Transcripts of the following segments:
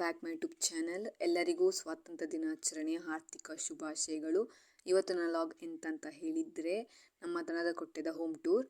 Back my YouTube channel. ಎಲ್ಲರಿಗೂ ಸ್ವಾತಂತ್ರ್ಯ ದಿನಾಚರಣೆಯ ಆರ್ಥಿಕ ಶುಭಾಶಯಗಳು. ಇವತ್ತಿನ ಲಾಗ್ ಎಂತಂತ ಹೇಳಿದರೆ ನಮ್ಮ ದನದ ಕೊಟ್ಟೆದ ಹೋಮ್ ಟೂರ್,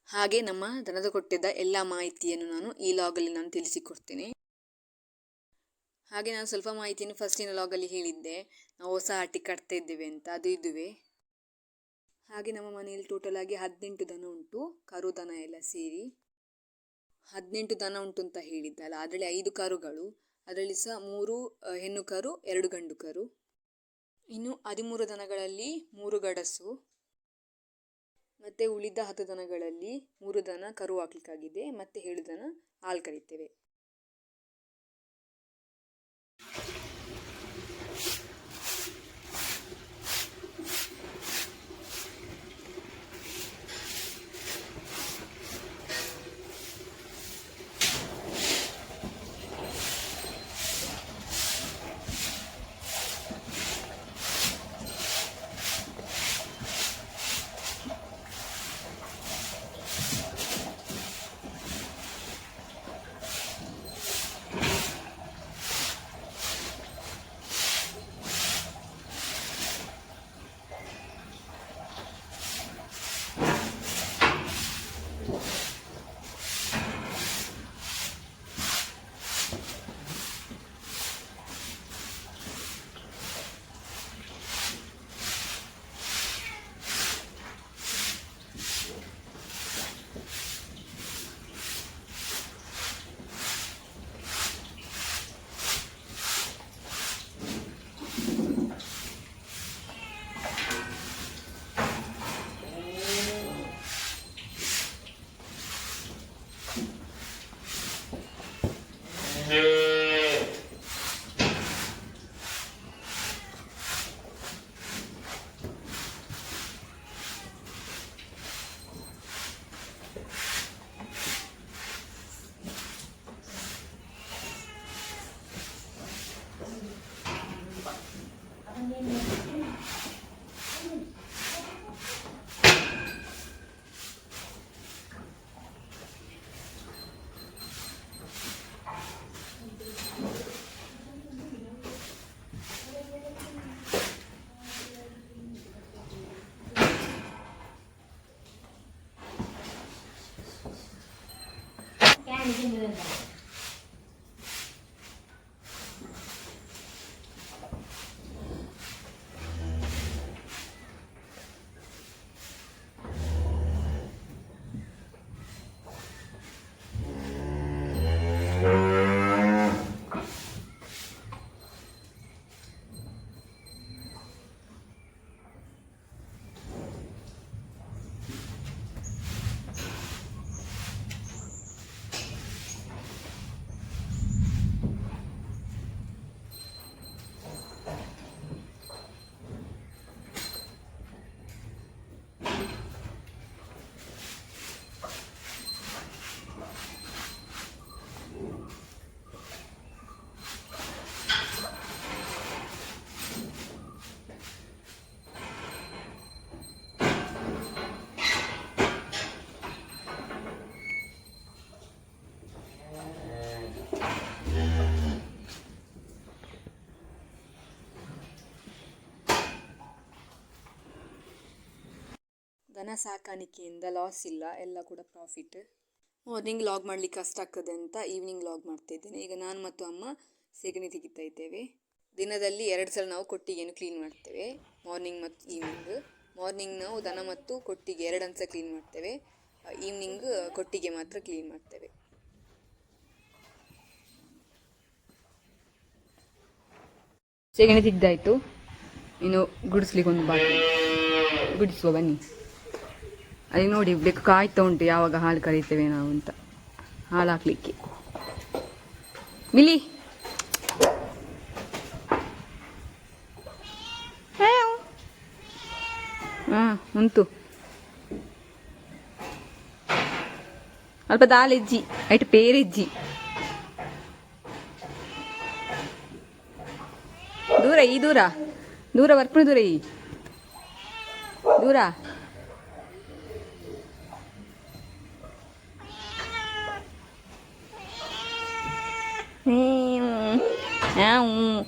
ಹಾಗೆ ನಮ್ಮ ದನದ ಕೊಟ್ಟೆದ ಎಲ್ಲ ಮಾಹಿತಿಯನ್ನು ನಾನು ಈ ಲಾಗಲ್ಲಿ ನಾನು ತಿಳಿಸಿಕೊಡ್ತೇನೆ. ಹಾಗೆ ನಾನು ಸ್ವಲ್ಪ ಮಾಹಿತಿಯನ್ನು ಫಸ್ಟಿನ ಲಾಗಲ್ಲಿ ಹೇಳಿದ್ದೆ, ನಾವು ಹೊಸ ಹಟ್ಟಿ ಕಟ್ತಾ ಇದ್ದೇವೆ ಅಂತ, ಅದು ಇದುವೆ. ಹಾಗೆ ನಮ್ಮ ಮನೆಯಲ್ಲಿ ಟೋಟಲ್ ಆಗಿ 18 ದನ ಉಂಟು, ಕರು ದನ ಎಲ್ಲ ಸೇರಿ 18 ದನ ಉಂಟು ಅಂತ ಹೇಳಿದ್ದಲ್ಲ. ಅದರಲ್ಲಿ 5 ಕರುಗಳು, ಅದರಲ್ಲಿ ಸಹ 3 ಹೆಣ್ಣು ಕರು 2 ಗಂಡು ಕರು. ಇನ್ನು 13 ದನಗಳಲ್ಲಿ 3 ಗಡಸು, ಮತ್ತು ಉಳಿದ 10 ದನಗಳಲ್ಲಿ 3 ದನ ಕರು ಹಾಕ್ಲಿಕ್ಕಾಗಿದೆ, ಮತ್ತು 7 ದನ ಹಾಲು ಕರಿತೇವೆ. ದನ ಸಾಕಾಣಿಕೆಯಿಂದ ಲಾಸ್ ಇಲ್ಲ, ಎಲ್ಲ ಕೂಡ ಪ್ರಾಫಿಟ್. ಮಾರ್ನಿಂಗ್ ಲಾಗ್ ಮಾಡಲಿಕ್ಕೆ ಕಷ್ಟ ಆಗ್ತದೆ ಅಂತ ಈವ್ನಿಂಗ್ ಲಾಗ್ ಮಾಡ್ತಾ ಇದ್ದೇನೆ. ಈಗ ನಾನು ಮತ್ತು ಅಮ್ಮ ಸೆಗಣಿ ತೆಗಿತಾ ಇದ್ದೇವೆ. ದಿನದಲ್ಲಿ 2 ಸಲ ನಾವು ಕೊಟ್ಟಿಗೆಯನ್ನು ಕ್ಲೀನ್ ಮಾಡ್ತೇವೆ, ಮಾರ್ನಿಂಗ್ ಮತ್ತು ಈವ್ನಿಂಗ್. ಮಾರ್ನಿಂಗ್ ನಾವು ದನ ಮತ್ತು ಕೊಟ್ಟಿಗೆ 2 ಸಲ ಕ್ಲೀನ್ ಮಾಡ್ತೇವೆ, ಈವ್ನಿಂಗ್ ಕೊಟ್ಟಿಗೆ ಮಾತ್ರ ಕ್ಲೀನ್ ಮಾಡ್ತೇವೆ. ಸೆಗಣಿ ತೆಗ್ದಾಯಿತು, ಇನ್ನು ಗುಡಿಸ್ಲಿಕ್ಕೆ ಒಂದು ಬಾಕಿ, ಗುಡಿಸುವ ಬನ್ನಿ. ಅಲ್ಲಿ ನೋಡಿ ಬೇಕು ಕಾಯ್ತಾ ಉಂಟು ಯಾವಾಗ ಹಾಲು ಕರಿತೇವೆ ನಾವು ಅಂತ, ಹಾಲು ಹಾಕ್ಲಿಕ್ಕೆ. ಮಿಲಿ ಉಂಟು ಅಲ್ಪ ದಾಲೆಜ್ಜಿ ಐಟು ಪೇರೆಜ್ಜಿ ದೂರ ಈ ದೂರ ದೂರ ಬರ್ಪುಣ ದೂರ ಈ ದೂರ ಹ್ಞೂ.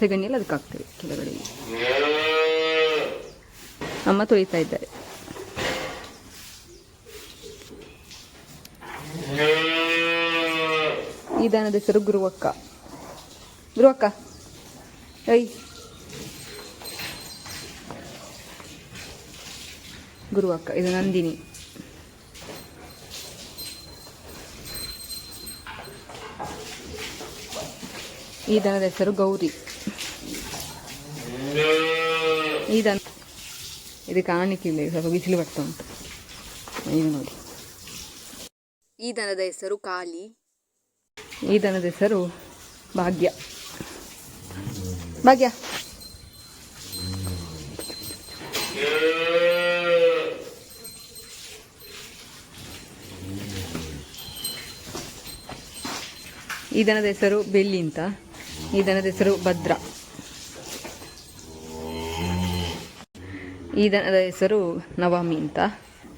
ಸೆಗಣಿಯಲ್ಲಿ ಅದಕ್ಕೆ ಹಾಕ್ತೇವೆ ಕೆಳಗಡೆ. ಅಮ್ಮ ತೊಳಿತಾ ಇದ್ದಾರೆ. ಈ ದನದ ಹೆಸರು ಗುರುವಕ್ಕ. ಗುರುವಕ್ಕ ಐ ಗುರುವಕ್ಕ. ಇದು ನಂದಿನಿ. ಈ ದನದ ಹೆಸರು ಗೌರಿ. ಈ ದನ ಇದು ಕಾಣಲಿಕ್ಕಿಲ್ಲ, ಸ್ವಲ್ಪ ಬಿಸಿಲು ಬರ್ತಾ ಉಂಟು. ಈಗ ನೋಡಿ, ಈ ದನದ ಹೆಸರು ಕಾಳಿ. ಈ ದನದ ಹೆಸರು ಭಾಗ್ಯ. ಭಾಗ್ಯ ಈ ದನದ ಹೆಸರು ಬೆಳ್ಳಿ ಅಂತ. ಈ ದನದ ಹೆಸರು ಭದ್ರ. ಈ ದನದ ಹೆಸರು ನವಮಿ ಅಂತ.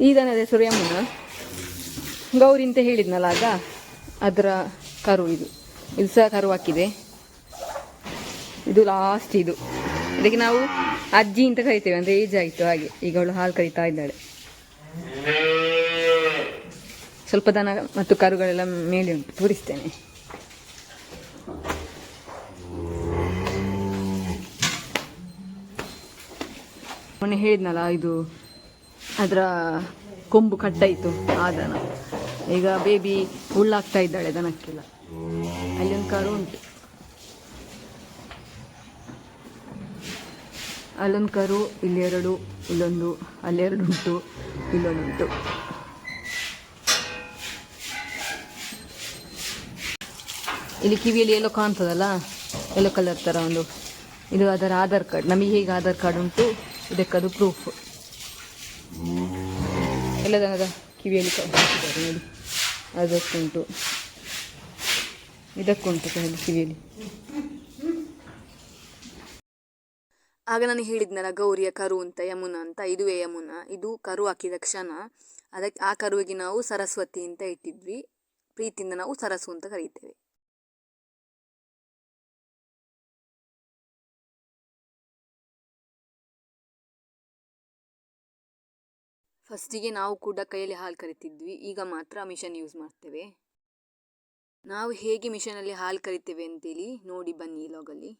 ಈ ದನದ ಹೆಸರು ಯಮುನ. ಗೌರಿ ಅಂತ ಹೇಳಿದ್ನಲ್ಲ ಆಗ, ಅದರ ಕರು ಇದು. ಇದು ಸಹ ಕರು ಹಾಕಿದೆ. ಇದು ಲಾಸ್ಟ್. ಇದಕ್ಕೆ ನಾವು ಅಜ್ಜಿ ಅಂತ ಕರಿತೇವೆ, ಅಂದರೆ ಏಜ್ ಆಯಿತು ಹಾಗೆ. ಈಗ ಅವಳು ಹಾಲು ಕರಿತಾ ಇದ್ದಾಳೆ. ಸ್ವಲ್ಪ ದನ ಮತ್ತು ಕರುಗಳೆಲ್ಲ ಮೇಲೆ ಉಂಟು, ತೋರಿಸ್ತೇನೆ. ಮೊನ್ನೆ ಹೇಳಿದ್ನಲ್ಲ, ಇದು ಅದರ ಕೊಂಬು ಕಟ್ಟಾಯಿತು ಆ ದನ. ಈಗ ಬೇಬಿ ಹುಳ್ಳಾಗ್ತಾ ಇದ್ದಾಳೆ ದನಕ್ಕೆಲ್ಲ. ಅಲ್ಲಿ ಒಂದು ಕರು ಉಂಟು, ಅಲ್ಲೊಂದು ಕರು, ಇಲ್ಲಿ 2, ಇಲ್ಲೊಂದು, ಅಲ್ಲಿ 2 ಉಂಟು, ಇಲ್ಲೊಂದುಂಟು. ಇಲ್ಲಿ ಕಿವಿಯಲ್ಲಿ ಎಲ್ಲೋ ಕಾಣ್ತದಲ್ಲ, ಎಲ್ಲೋ ಕಲರ್ ಥರ ಒಂದು, ಇದು ಅದರ ಆಧಾರ್ ಕಾರ್ಡ್. ನಮಗೆ ಹೇಗೆ ಆಧಾರ್ ಕಾರ್ಡ್ ಉಂಟು, ಇದಕ್ಕದು ಪ್ರೂಫ್. ಎಲ್ಲ ದನದ ಕಿವಿಯಲ್ಲಿ ಹಾಕಿದ್ದಾರೆ ನೋಡಿ, ಅದಕ್ಕುಂಟು, ಇದಕ್ಕುಂಟು ಕಿವಿಯಲ್ಲಿ. ಆಗ ನಾನು ಹೇಳಿದ್ನಲ್ಲ ಗೌರಿಯ ಕರು ಅಂತ, ಯಮುನಾ ಅಂತ. ಇದುವೇ ಯಮುನಾ. ಇದು ಕರು ಹಾಕಿದ ಕ್ಷಣ. ಅದಕ್ಕೆ ಆ ಕರುವಿಗೆ ನಾವು ಸರಸ್ವತಿ ಅಂತ ಇಟ್ಟಿದ್ವಿ. ಪ್ರೀತಿಯಿಂದ ನಾವು ಸರಸ್ಸು ಅಂತ ಕರೀತೇವೆ. ಫಸ್ಟಿಗೆ ನಾವು ಕೂಡ ಕೈಯಲ್ಲಿ ಹಾಲು ಕರಿತಿದ್ವಿ, ಈಗ ಮಾತ್ರ ಮಿಷನ್ ಯೂಸ್ ಮಾಡ್ತೇವೆ. ನಾವು ಹೇಗೆ ಮಿಷನಲ್ಲಿ ಹಾಲು ಕರಿತೇವೆ ಅಂತೇಳಿ ನೋಡಿ ಬನ್ನಿ ಲಾಗಲ್ಲಿ.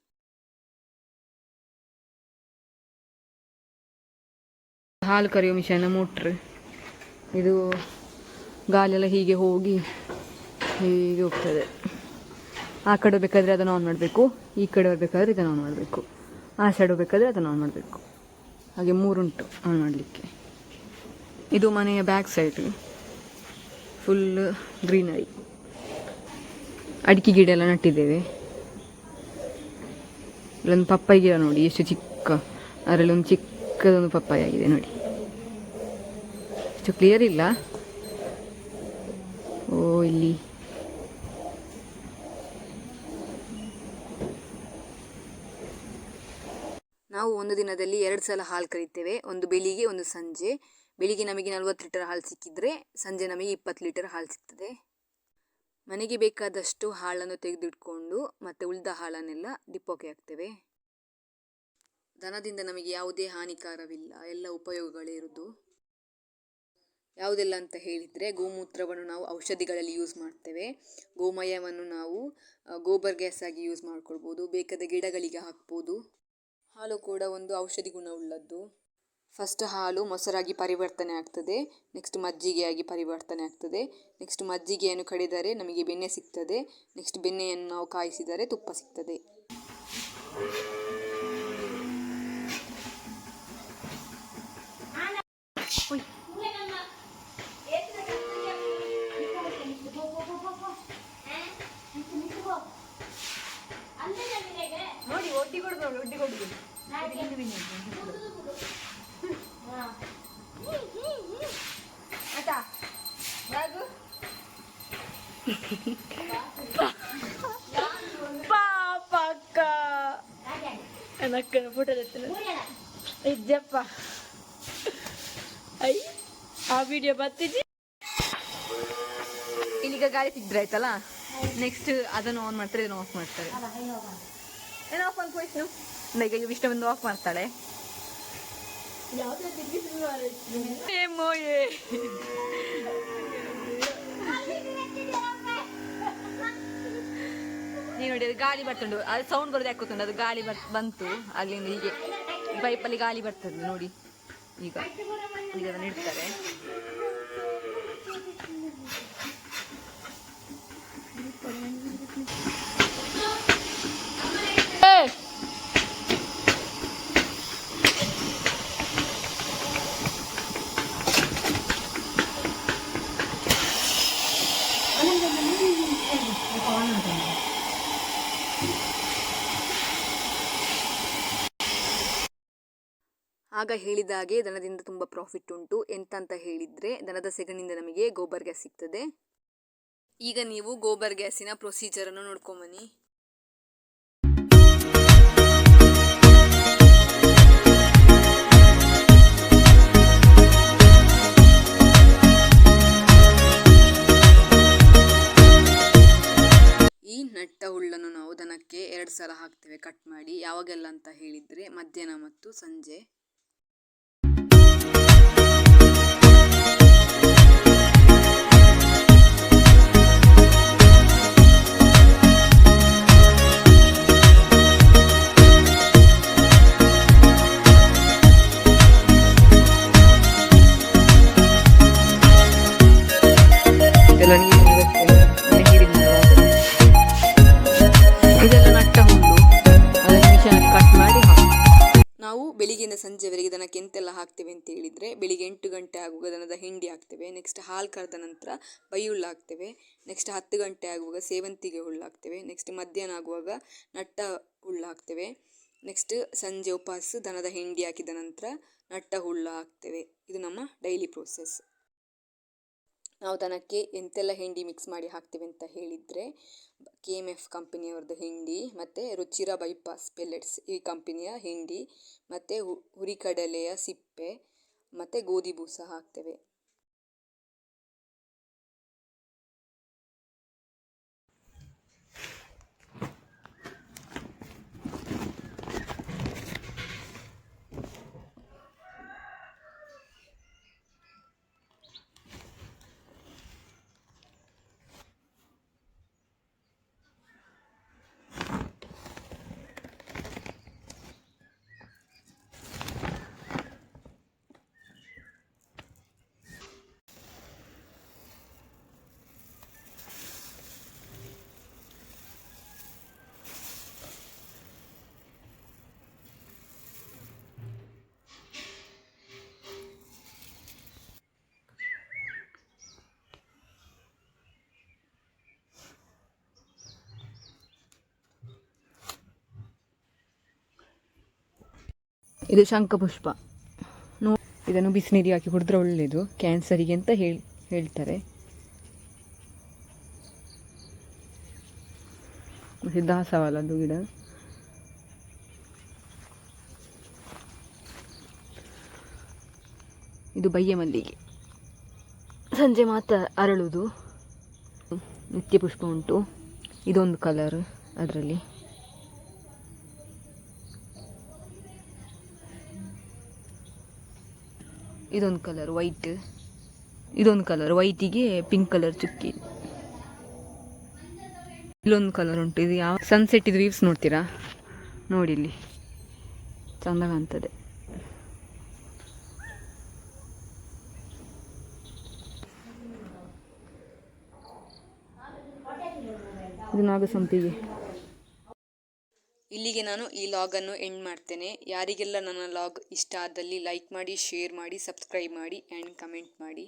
ಹಾಲು ಕರೆಯೋ ಮಿಷನ್ ಮೋಟ್ರ್ ಇದು. ಗಾಲೆಲ್ಲ ಹೀಗೆ ಹೋಗಿ ಹೀಗೆ ಹೋಗ್ತದೆ. ಆ ಕಡೆ ಬೇಕಾದರೆ ಅದನ್ನು ಆನ್ ಮಾಡಬೇಕು, ಈ ಕಡೆ ಬರಬೇಕಾದ್ರೆ ಇದನ್ನು ಆನ್ ಮಾಡಬೇಕು, ಆ ಸೈಡ್ ಹೋಗ್ಬೇಕಾದ್ರೆ ಅದನ್ನು ಆನ್ ಮಾಡಬೇಕು. ಹಾಗೆ 3 ಉಂಟು ಆನ್ ಮಾಡಲಿಕ್ಕೆ. ಇದು ಮನೆಯ ಬ್ಯಾಕ್ ಸೈಡ್, ಫುಲ್ ಗ್ರೀನರಿ. ಅಡಿಕೆ ಗಿಡ ಎಲ್ಲ ನಟ್ಟಿದ್ದೇವೆ. ಇಲ್ಲೊಂದು ಪಪ್ಪಾಯಿ ಗಿಡ ನೋಡಿ ಎಷ್ಟು ಚಿಕ್ಕ, ಅದರಲ್ಲಿ ಒಂದು ಚಿಕ್ಕದೊಂದು ಪಪ್ಪಾಯಿ ಆಗಿದೆ ನೋಡಿ. ಇಷ್ಟು ಕ್ಲಿಯರ್ ಇಲ್ಲ. ಓ, ಇಲ್ಲಿ ನಾವು ಒಂದು ದಿನದಲ್ಲಿ 2 ಸಲ ಹಾಲು ಕರಿತೇವೆ, ಒಂದು ಬೆಳಿಗ್ಗೆ ಒಂದು ಸಂಜೆ. ಬೆಳಿಗ್ಗೆ ನಮಗೆ 40 ಲೀಟರ್ ಹಾಲು ಸಿಕ್ಕಿದ್ರೆ ಸಂಜೆ ನಮಗೆ 20 ಲೀಟರ್ ಹಾಲು ಸಿಗ್ತದೆ. ಮನೆಗೆ ಬೇಕಾದಷ್ಟು ಹಾಲನ್ನು ತೆಗೆದಿಟ್ಕೊಂಡು ಮತ್ತೆ ಉಳಿದ ಹಾಲನ್ನೆಲ್ಲ ಡಿಪ್ಪೋಗೆ ಹಾಕ್ತೇವೆ. ದನದಿಂದ ನಮಗೆ ಯಾವುದೇ ಹಾನಿಕಾರವಿಲ್ಲ, ಎಲ್ಲ ಉಪಯೋಗಗಳೇ ಇರೋದು. ಯಾವುದೆಲ್ಲ ಅಂತ ಹೇಳಿದರೆ, ಗೋಮೂತ್ರವನ್ನು ನಾವು ಔಷಧಿಗಳಲ್ಲಿ ಯೂಸ್ ಮಾಡ್ತೇವೆ. ಗೋಮಯವನ್ನು ನಾವು ಗೋಬರ್ ಗ್ಯಾಸ್ ಆಗಿ ಯೂಸ್ ಮಾಡ್ಕೊಳ್ಬೋದು, ಬೇಕಾದ ಗಿಡಗಳಿಗೆ ಹಾಕ್ಬೋದು. ಹಾಲು ಕೂಡ ಒಂದು ಔಷಧಿ ಗುಣವುಳ್ಳದ್ದು. ಫಸ್ಟ್ ಹಾಲು ಮೊಸರಾಗಿ ಪರಿವರ್ತನೆ ಆಗ್ತದೆ, ನೆಕ್ಸ್ಟ್ ಮಜ್ಜಿಗೆಯಾಗಿ ಪರಿವರ್ತನೆ ಆಗ್ತದೆ. ನೆಕ್ಸ್ಟ್ ಮಜ್ಜಿಗೆಯನ್ನು ಕಡಿದರೆ ನಮಗೆ ಬೆಣ್ಣೆ ಸಿಗ್ತದೆ. ನೆಕ್ಸ್ಟ್ ಬೆಣ್ಣೆಯನ್ನು ನಾವು ಕಾಯಿಸಿದರೆ ತುಪ್ಪ ಸಿಗ್ತದೆ. ನೋಡಿ ಒಡ್ಡಿ ಕೊಡುದು, ಒಡ್ಡಿ ಕೊಡುದು. ಪಾಪಕ್ಕ ನಕ್ಕನ ಫೋಟೋ ಇದ್ದಪ್ಪ. ಐ ಆ ವಿಡಿಯೋ ಬರ್ತಿದ್ದಿ. ಇಲ್ಲಿಗ ಗಾಳಿ ಸಿಗ್ದ್ರೆ ಆಯ್ತಲ್ಲ, ನೆಕ್ಸ್ಟ್ ಅದನ್ನು ಆನ್ ಮಾಡ್ತಾರೆ, ಇದನ್ನು ಆಫ್ ಮಾಡ್ತಾರೆ. ಏನು ಆಫ್ ಅನ್ಕೋಯ್ತು ಈಗ ಇಷ್ಟ ಬಂದು ಆಫ್ ಮಾಡ್ತಾಳೆ. ನೀವು ನೋಡಿ ಅದು ಗಾಳಿ ಬರ್ತುಂಡು, ಅದು ಸೌಂಡ್ ಬರೋದು ಯಾಕೋತುಂಡು, ಅದು ಗಾಳಿ ಬಂತು ಅಲ್ಲಿಂದ. ಹೀಗೆ ಪೈಪಲ್ಲಿ ಗಾಳಿ ಬರ್ತದೆ ನೋಡಿ. ಈಗ ಈಗ ಅದನ್ನು ಇಡ್ತಾರೆ. ಆಗ ಹೇಳಿದ ಹಾಗೆ ದನದಿಂದ ತುಂಬ ಪ್ರಾಫಿಟ್ ಉಂಟು. ಎಂತಂತ ಹೇಳಿದರೆ, ದನದ ಸೆಗಣಿಯಿಂದ ನಮಗೆ ಗೋಬರ್ ಗ್ಯಾಸ್ ಸಿಗ್ತದೆ. ಈಗ ನೀವು ಗೋಬರ್ ಗ್ಯಾಸಿನ ಪ್ರೊಸೀಜರನ್ನು ನೋಡ್ಕೊಂಬನ್ನಿ. ಈ ನಟ್ಟ ಹುಲ್ಲನ್ನು ನಾವು ದನಕ್ಕೆ 2 ಸಲ ಹಾಕ್ತೇವೆ ಕಟ್ ಮಾಡಿ. ಯಾವಾಗೆಲ್ಲ ಅಂತ ಹೇಳಿದರೆ ಮಧ್ಯಾಹ್ನ ಮತ್ತು ಸಂಜೆ. ಹಾಕ್ತೇವೆ ಅಂತ ಹೇಳಿದರೆ ಬೆಳಿಗ್ಗೆ 8 ಗಂಟೆ ಆಗುವಾಗ ದನದ ಹಿಂಡಿ ಹಾಕ್ತೇವೆ. ನೆಕ್ಸ್ಟ್ ಹಾಲು ಕರೆದ ನಂತರ ಬೈಯುಳ್ಳು ಹಾಕ್ತೇವೆ. ನೆಕ್ಸ್ಟ್ 10 ಗಂಟೆ ಆಗುವಾಗ ಸೇವಂತಿಗೆ ಹುಲ್ಲು ಹಾಕ್ತೇವೆ. ನೆಕ್ಸ್ಟ್ ಮಧ್ಯಾಹ್ನ ಆಗುವಾಗ ನಟ್ಟ ಹುಲ್ಲು ಹಾಕ್ತೇವೆ. ನೆಕ್ಸ್ಟ್ ಸಂಜೆ ಉಪವಾಸ ದನದ ಹಿಂಡಿ ಹಾಕಿದ ನಂತರ ನಟ್ಟ ಹುಲ್ಲು ಹಾಕ್ತೇವೆ. ಇದು ನಮ್ಮ ಡೈಲಿ ಪ್ರೋಸೆಸ್. ನಾವು ದನಕ್ಕೆ ಎಂತೆಲ್ಲ ಹಿಂಡಿ ಮಿಕ್ಸ್ ಮಾಡಿ ಹಾಕ್ತೇವೆ ಅಂತ ಹೇಳಿದರೆ KMF ಕಂಪನಿಯವ್ರದ್ದು ಹಿಂಡಿ ಮತ್ತು ರುಚಿರ ಬೈಪಾಸ್ ಪೆಲೆಟ್ಸ್ ಈ ಕಂಪನಿಯ ಹಿಂಡಿ ಮತ್ತು ಹುರಿಕಡಲೆಯ ಸಿಪ್ಪೆ ಮತ್ತು ಗೋಧಿ ಬೂಸ ಹಾಕ್ತೇವೆ. ಇದು ಶಂಖಪುಷ್ಪ. ಇದನ್ನು ಬಿಸಿನೀರಿಗೆ ಹಾಕಿ ಕುಡಿದ್ರೆ ಒಳ್ಳೆಯದು, ಕ್ಯಾನ್ಸರಿಗೆ ಅಂತ ಹೇಳ್ತಾರೆ. ದಾಸವಾಳದ್ದು ಗಿಡ. ಇದು ಬಯ್ಯ ಮಲ್ಲಿಗೆ, ಸಂಜೆ ಮಾತ್ರ ಅರಳುವುದು. ನಿತ್ಯ ಪುಷ್ಪ ಉಂಟು, ಇದೊಂದು ಕಲರ್. ಅದರಲ್ಲಿ ಇದೊಂದು ಕಲರ್ ವೈಟ್, ಇದೊಂದು ಕಲರ್ ವೈಟಿಗೆ ಪಿಂಕ್ ಕಲರ್ ಚುಕ್ಕಿ. ಇಲ್ಲೊಂದು ಕಲರ್ ಉಂಟು. ಇದು ಯಾವ ಸನ್ಸೆಟ್ ಇದು ವೀವ್ಸ್ ನೋಡ್ತೀರಾ? ನೋಡಿ ಇಲ್ಲಿ ಚಂದ ಕಾಣ್ತದೆ. ಇದು ನಾಗಸಂಪಿಗೆ. ಇಲ್ಲಿಗೆ ನಾನು ಈ ಲಾಗನ್ನು ಎಂಡ್ ಮಾಡ್ತೇನೆ. ಯಾರಿಗೆಲ್ಲ ನನ್ನ ಲಾಗ್ ಇಷ್ಟ ಆದಲ್ಲಿ ಲೈಕ್ ಮಾಡಿ, ಶೇರ್ ಮಾಡಿ, ಸಬ್ಸ್ಕ್ರೈಬ್ ಮಾಡಿ ಆ್ಯಂಡ್ ಕಮೆಂಟ್ ಮಾಡಿ.